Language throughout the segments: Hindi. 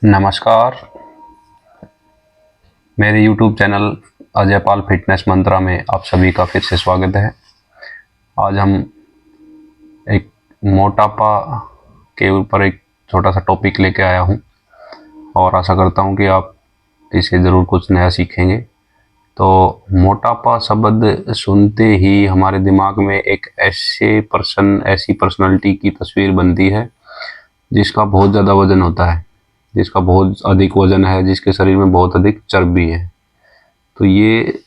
नमस्कार। मेरे YouTube channel Ajay Pal fitness मंत्रा में आप सभी का फिर से स्वागत है। आज हम एक मोटापा के ऊपर एक छोटा सा टॉपिक लेके आया हूँ और आशा करता हूँ कि आप इसे ज़रूर कुछ नया सीखेंगे। तो मोटापा शब्द सुनते ही हमारे दिमाग में एक ऐसी पर्सनालिटी की तस्वीर बनती है जिसका बहुत ज़्यादा वजन होता है, जिसका बहुत अधिक वजन है, जिसके शरीर में बहुत अधिक चर्बी है। तो ये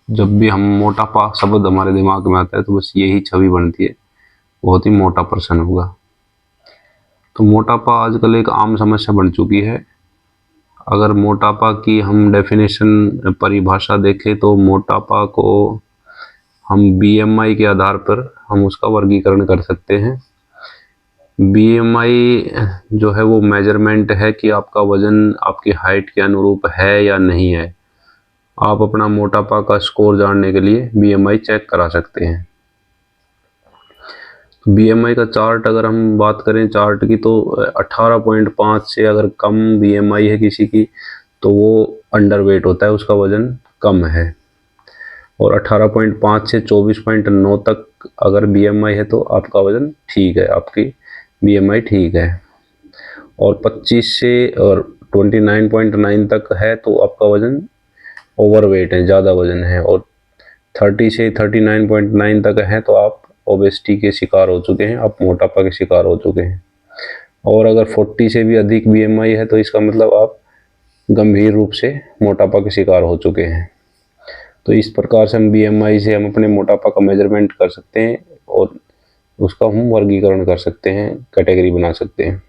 जब भी हम मोटापा शब्द हमारे दिमाग में आता है तो बस यही छवि बनती है, बहुत ही मोटा पर्सन होगा। तो मोटापा आजकल एक आम समस्या बन चुकी है। अगर मोटापा की हम डेफिनेशन परिभाषा देखें तो मोटापा को हम बीएमआई के आधार पर हम उसका वर्गीकरण कर सकते हैं। बीएमआई जो है वो मेजरमेंट है कि आपका वजन आपकी हाइट के अनुरूप है या नहीं है। आप अपना मोटापा का स्कोर जानने के लिए बीएमआई चेक करा सकते हैं। बीएमआई का चार्ट अगर हम बात करें चार्ट की तो 18.5 से अगर कम बीएमआई है किसी की तो वो अंडरवेट होता है, उसका वजन कम है। और 18.5 से 24.9 तक अगर बीएमआई है तो आपका वजन ठीक है, आपकी बीएमआई ठीक है। और 25 से और 29.9 तक है तो आपका वजन ओवरवेट है, ज़्यादा वजन है। और 30 से 39.9 तक है तो आप ओबेसिटी के शिकार हो चुके हैं, आप मोटापा के शिकार हो चुके हैं। और अगर 40 से भी अधिक बीएमआई है तो इसका मतलब आप गंभीर रूप से मोटापा के शिकार हो चुके हैं। तो इस प्रकार से हम बीएमआई से हम अपने मोटापा का मेजरमेंट कर सकते हैं और उसका हम वर्गीकरण कर सकते हैं, कैटेगरी बना सकते हैं।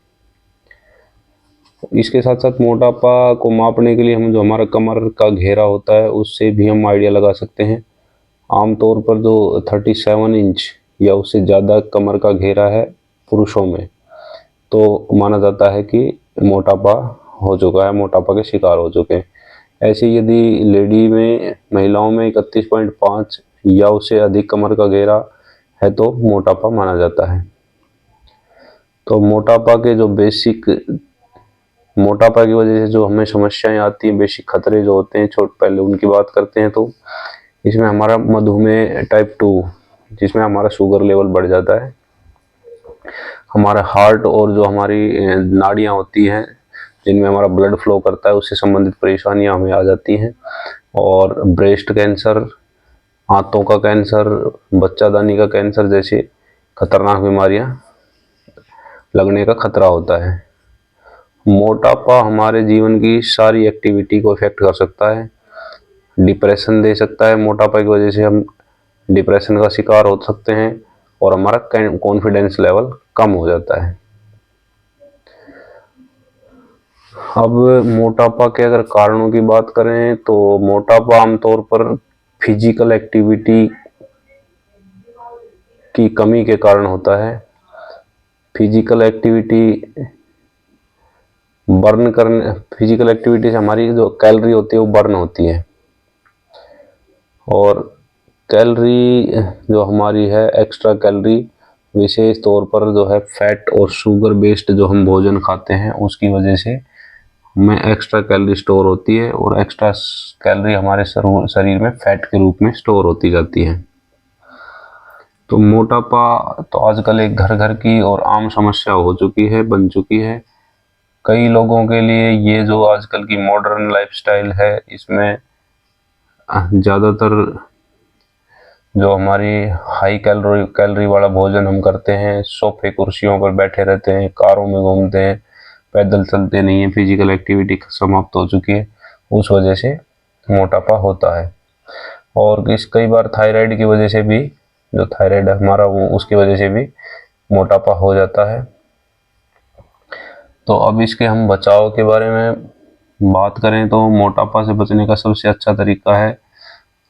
इसके साथ साथ मोटापा को मापने के लिए हम जो हमारा कमर का घेरा होता है उससे भी हम आइडिया लगा सकते हैं। आमतौर पर जो 37 इंच या उससे ज़्यादा कमर का घेरा है पुरुषों में तो माना जाता है कि मोटापा हो चुका है, मोटापा के शिकार हो चुके हैं। ऐसे यदि लेडी में महिलाओं में 31.5 या उससे अधिक कमर का घेरा है तो मोटापा माना जाता है। तो मोटापा के जो मोटापा की वजह से जो हमें समस्याएं आती हैं, बेसिक खतरे जो होते हैं, पहले उनकी बात करते हैं। तो इसमें हमारा मधुमेह टाइप 2 जिसमें हमारा शुगर लेवल बढ़ जाता है, हमारा हार्ट और जो हमारी नाड़ियाँ होती हैं जिनमें हमारा ब्लड फ्लो करता है उससे संबंधित परेशानियां हमें आ जाती हैं। और ब्रेस्ट कैंसर, आंतों का कैंसर, बच्चादानी का कैंसर जैसे खतरनाक बीमारियां लगने का खतरा होता है। मोटापा हमारे जीवन की सारी एक्टिविटी को इफेक्ट कर सकता है, डिप्रेशन दे सकता है। मोटापा की वजह से हम डिप्रेशन का शिकार हो सकते हैं और हमारा कॉन्फिडेंस लेवल कम हो जाता है। अब मोटापा के अगर कारणों की बात करें तो मोटापा आमतौर पर फिजिकल एक्टिविटी की कमी के कारण होता है। फिजिकल एक्टिविटी से हमारी जो कैलोरी होती है वो बर्न होती है। और कैलोरी जो हमारी है एक्स्ट्रा कैलोरी विशेष तौर पर जो है फैट और शुगर बेस्ड जो हम भोजन खाते हैं उसकी वजह से हमें एक्स्ट्रा कैलोरी स्टोर होती है और एक्स्ट्रा कैलोरी हमारे शरीर में फैट के रूप में स्टोर होती जाती है। तो मोटापा तो आजकल एक घर घर की और आम समस्या हो चुकी है, बन चुकी है। कई लोगों के लिए ये जो आजकल की मॉडर्न लाइफस्टाइल है इसमें ज़्यादातर जो हमारी हाई कैलोरी वाला भोजन हम करते हैं, सोफे कुर्सियों पर बैठे रहते हैं, कारों में घूमते हैं, पैदल चलते नहीं है, फिजिकल एक्टिविटी समाप्त हो चुकी है, उस वजह से मोटापा होता है। और कई बार थायराइड की वजह से भी, जो थायराइड हमारा वो उसकी वजह से भी मोटापा हो जाता है। तो अब इसके हम बचाव के बारे में बात करें तो मोटापा से बचने का सबसे अच्छा तरीका है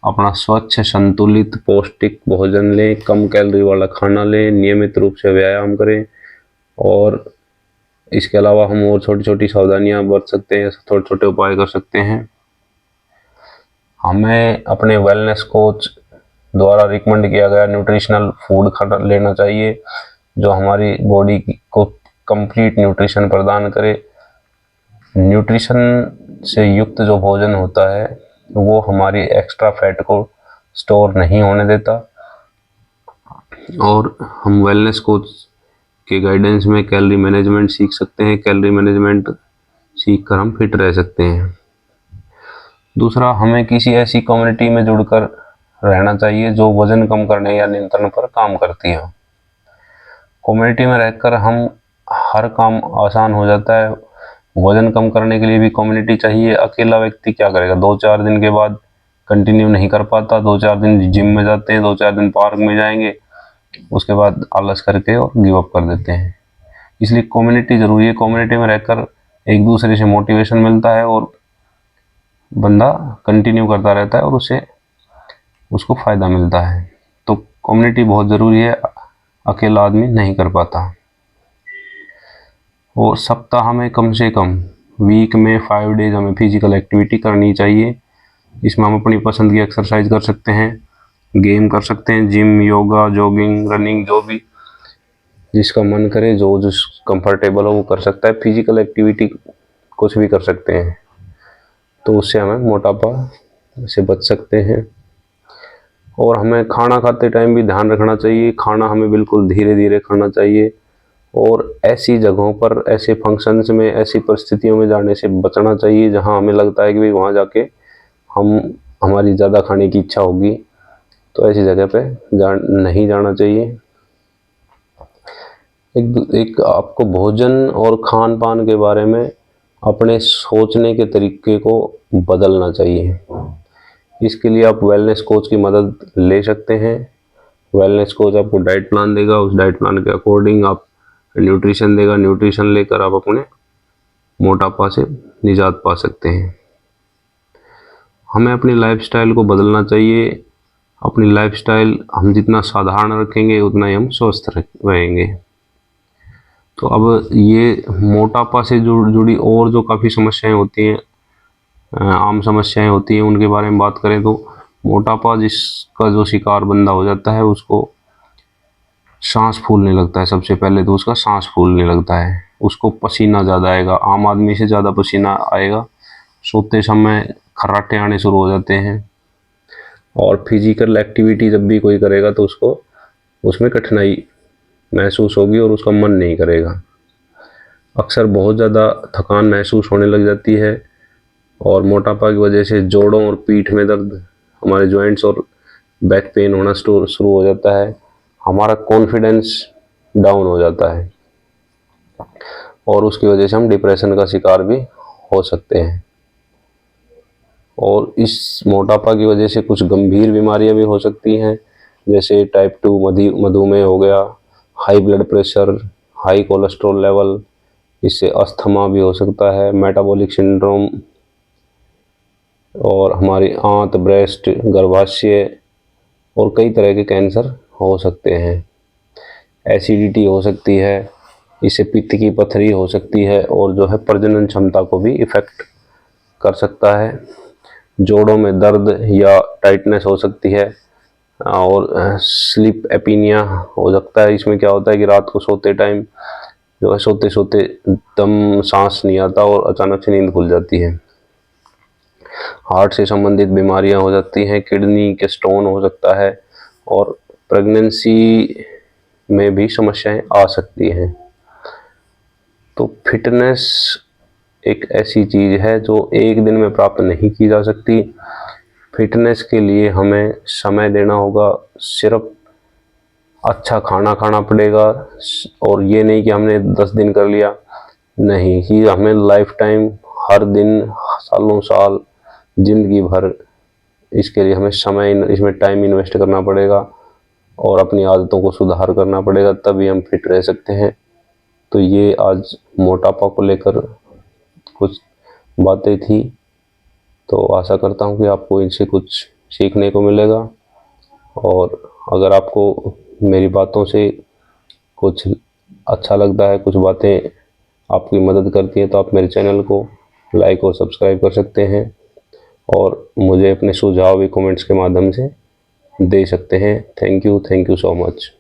अपना स्वच्छ संतुलित पौष्टिक भोजन लें, कम कैलोरी वाला खाना लें, नियमित रूप से व्यायाम करें। और इसके अलावा हम और छोटी छोटी सावधानियां बरत सकते हैं, छोटे छोटे उपाय कर सकते हैं। हमें अपने वेलनेस कोच द्वारा रिकमेंड किया गया न्यूट्रिशनल फूड खाना लेना चाहिए जो हमारी बॉडी को कंप्लीट न्यूट्रिशन प्रदान करे। न्यूट्रिशन से युक्त जो भोजन होता है वो हमारी एक्स्ट्रा फैट को स्टोर नहीं होने देता, और हम वेलनेस कोच के गाइडेंस में कैलोरी मैनेजमेंट सीख सकते हैं। कैलोरी मैनेजमेंट सीख कर हम फिट रह सकते हैं। दूसरा, हमें किसी ऐसी कम्युनिटी में जुड़कर रहना चाहिए जो वजन कम करने या नियंत्रण पर काम करती हो। कम्युनिटी में रहकर हम हर काम आसान हो जाता है। वजन कम करने के लिए भी कम्युनिटी चाहिए। अकेला व्यक्ति क्या करेगा? 2-4 दिन के बाद कंटिन्यू नहीं कर पाता। 2-4 दिन जिम में जाते हैं, 2-4 दिन पार्क में जाएंगे, उसके बाद आलस करके और गिव अप कर देते हैं। इसलिए कम्युनिटी ज़रूरी है। कम्युनिटी में रहकर एक दूसरे से मोटिवेशन मिलता है और बंदा कंटिन्यू करता रहता है और उसको फ़ायदा मिलता है। तो कम्युनिटी बहुत ज़रूरी है, अकेला आदमी नहीं कर पाता। और सप्ताह में कम से कम वीक में 5 डेज हमें फिजिकल एक्टिविटी करनी चाहिए। इसमें हम अपनी पसंद की एक्सरसाइज कर सकते हैं, गेम कर सकते हैं, जिम, योगा, जॉगिंग, रनिंग, जो भी जिसका मन करे, जो जिस कंफर्टेबल हो वो कर सकता है। फिजिकल एक्टिविटी कुछ भी कर सकते हैं, तो उससे हमें मोटापा से बच सकते हैं। और हमें खाना खाते टाइम भी ध्यान रखना चाहिए। खाना हमें बिल्कुल धीरे धीरे खाना चाहिए, और ऐसी जगहों पर, ऐसे फंक्शंस में, ऐसी परिस्थितियों में जाने से बचना चाहिए जहां हमें लगता है कि भाई वहां जाके हमारी ज़्यादा खाने की इच्छा होगी, तो ऐसी जगह पे नहीं जाना चाहिए। एक आपको भोजन और खान पान के बारे में अपने सोचने के तरीके को बदलना चाहिए। इसके लिए आप वेलनेस कोच की मदद ले सकते हैं। वेलनेस कोच आपको डाइट प्लान देगा, उस डाइट प्लान के अकॉर्डिंग आप न्यूट्रिशन देगा। न्यूट्रिशन लेकर आप अपने मोटापा से निजात पा सकते हैं। हमें अपनी लाइफस्टाइल को बदलना चाहिए। अपनी लाइफस्टाइल हम जितना साधारण रखेंगे उतना ही हम स्वस्थ रहेंगे। तो अब ये मोटापा से जुड़ी और जो काफ़ी समस्याएं होती हैं, आम समस्याएं होती हैं, उनके बारे में बात करें तो मोटापा जिसका जो शिकार बंदा हो जाता है उसको सांस फूलने लगता है। सबसे पहले तो उसका सांस फूलने लगता है, उसको पसीना ज़्यादा आएगा, आम आदमी से ज़्यादा पसीना आएगा। सोते समय खर्राटे आने शुरू हो जाते हैं, और फिजिकल एक्टिविटी जब भी कोई करेगा तो उसको उसमें कठिनाई महसूस होगी और उसका मन नहीं करेगा। अक्सर बहुत ज़्यादा थकान महसूस होने लग जाती है, और मोटापा की वजह से जोड़ों और पीठ में दर्द, हमारे जॉइंट्स और बैक पेन होना शुरू हो जाता है। हमारा कॉन्फिडेंस डाउन हो जाता है, और उसकी वजह से हम डिप्रेशन का शिकार भी हो सकते हैं। और इस मोटापा की वजह से कुछ गंभीर बीमारियां भी हो सकती हैं, जैसे टाइप 2 मधुमेह हो गया, high blood pressure, high cholesterol level, इससे अस्थमा भी हो सकता है, मेटाबॉलिक सिंड्रोम, और हमारी आंत, ब्रेस्ट, गर्भाशय और कई तरह के कैंसर हो सकते हैं। एसिडिटी हो सकती है, इससे पित्त की पथरी हो सकती है, और जो है प्रजनन क्षमता को भी इफ़ेक्ट कर सकता है। जोड़ों में दर्द या टाइटनेस हो सकती है, और स्लीप एपीनिया हो सकता है। इसमें क्या होता है कि रात को सोते टाइम जो है सोते सोते दम सांस नहीं आता और अचानक से नींद खुल जाती है। हार्ट से संबंधित बीमारियां हो जाती हैं, किडनी के स्टोन हो सकता है, और प्रेगनेंसी में भी समस्याएं आ सकती हैं। तो फिटनेस एक ऐसी चीज़ है जो एक दिन में प्राप्त नहीं की जा सकती। फिटनेस के लिए हमें समय देना होगा, सिर्फ अच्छा खाना खाना पड़ेगा, और ये नहीं कि हमने 10 दिन कर लिया, नहीं, कि हमें लाइफ टाइम, हर दिन, सालों साल, जिंदगी भर इसके लिए हमें समय, इसमें टाइम इन्वेस्ट करना पड़ेगा, और अपनी आदतों को सुधार करना पड़ेगा, तभी हम फिट रह सकते हैं। तो ये आज मोटापा को लेकर कुछ बातें थी। तो आशा करता हूँ कि आपको इनसे कुछ सीखने को मिलेगा, और अगर आपको मेरी बातों से कुछ अच्छा लगता है, कुछ बातें आपकी मदद करती हैं, तो आप मेरे चैनल को लाइक और सब्सक्राइब कर सकते हैं, और मुझे अपने सुझाव भी कमेंट्स के माध्यम से दे सकते हैं। Thank you so much.